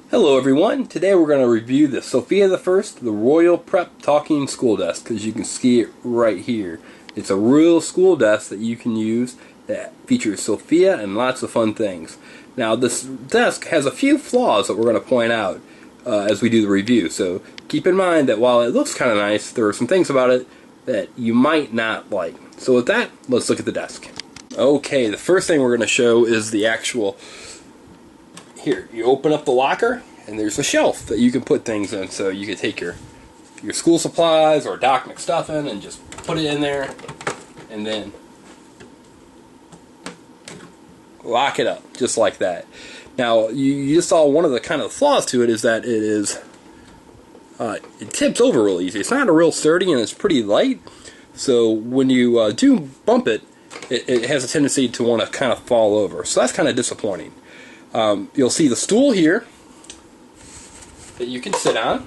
Hello everyone, today we're going to review the Sofia the Royal Prep Talking School Desk, as you can see it right here. It's a real school desk that you can use that features Sofia and lots of fun things. Now this desk has a few flaws that we're going to point out as we do the review, so keep in mind that while it looks kind of nice, there are some things about it that you might not like. So with that, let's look at the desk. Okay, the first thing we're going to show is the actual... Here, you open up the locker, and there's a shelf that you can put things in. So you can take your school supplies or Doc McStuffin and just put it in there, and then lock it up, just like that. Now, you just saw one of the kind of flaws to it is that it tips over real easy. It's not a real sturdy, and it's pretty light. So when you do bump it, it has a tendency to want to kind of fall over. So that's kind of disappointing. You'll see the stool here that you can sit on,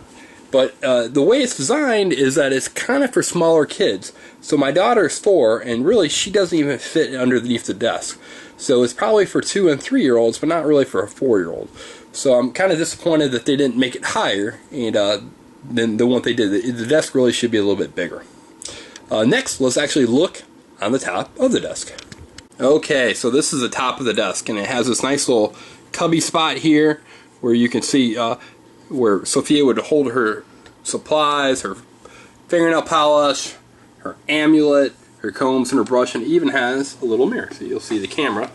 but the way it's designed is that it's kind of for smaller kids. So my daughter is 4, and really she doesn't even fit underneath the desk. So it's probably for 2 and 3-year-olds, but not really for a 4-year-old. So I'm kind of disappointed that they didn't make it higher and than what they did. The desk really should be a little bit bigger. Next, let's actually look on the top of the desk. Okay, so this is the top of the desk, and it has this nice little cubby spot here where you can see where Sofia would hold her supplies, her fingernail polish, her amulet, her combs, and her brush, and it even has a little mirror. So you'll see the camera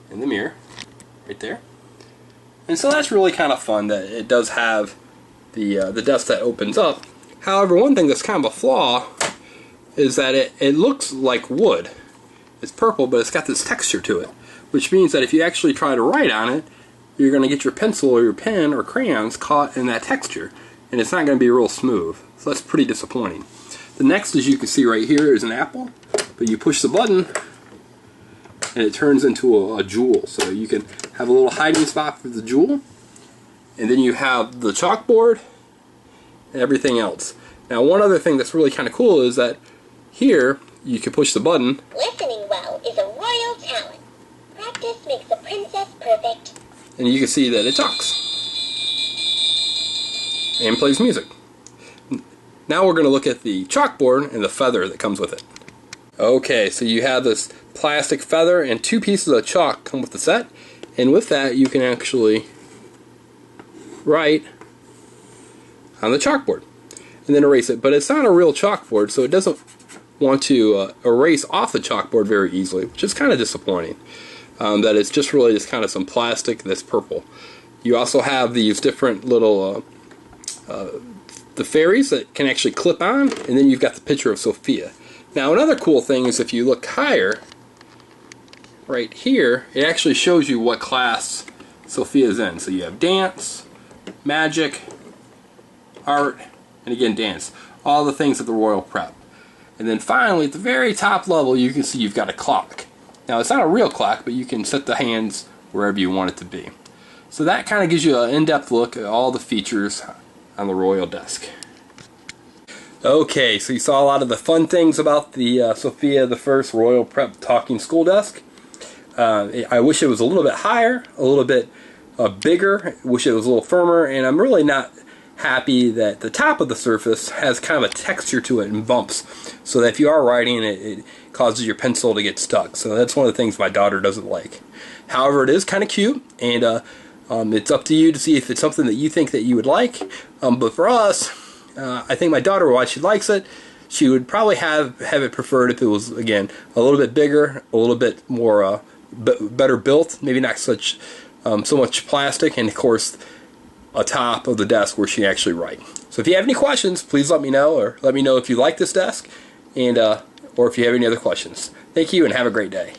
in the mirror right there. And so that's really kind of fun that it does have the desk that opens up. However, one thing that's kind of a flaw is that it looks like wood. It's purple, but it's got this texture to it, which means that if you actually try to write on it, you're going to get your pencil or your pen or crayons caught in that texture, and it's not going to be real smooth. So that's pretty disappointing. The next, as you can see right here, is an apple, but you push the button and it turns into a jewel. So you can have a little hiding spot for the jewel, and then you have the chalkboard and everything else. Now, one other thing that's really kind of cool is that here you can push the button. Listening well is a royal talent. Practice makes the princess perfect. And you can see that it talks and plays music. Now we're going to look at the chalkboard and the feather that comes with it. Okay, so you have this plastic feather and 2 pieces of chalk come with the set, and with that you can actually write on the chalkboard and then erase it. But it's not a real chalkboard, so it doesn't want to erase off the chalkboard very easily, which is kind of disappointing. That it's just really just kind of some plastic that's purple. You also have these different little the fairies that can actually clip on, and then you've got the picture of Sofia. Now another cool thing is if you look higher, right here, it actually shows you what class Sofia's in. So you have dance, magic, art, and again dance. All the things at the Royal Prep. And then finally, at the very top level, you can see you've got a clock. Now, it's not a real clock, but you can set the hands wherever you want it to be. So that kind of gives you an in-depth look at all the features on the Royal Desk. Okay, so you saw a lot of the fun things about the Sofia the Royal Prep Talking School Desk. I wish it was a little bit higher, a little bit bigger. I wish it was a little firmer, and I'm really not happy that the top of the surface has kind of a texture to it and bumps, so that if you are writing it causes your pencil to get stuck. So that's one of the things my daughter doesn't like. However, it is kind of cute, and it's up to you to see if it's something that you think that you would like. But for us, I think my daughter, while she likes it, she would probably have it preferred if it was, again, a little bit bigger, a little bit more better built, maybe not so much plastic, and of course a top of the desk where she actually write. So if you have any questions, please let me know, or let me know if you like this desk, and or if you have any other questions. Thank you, and have a great day.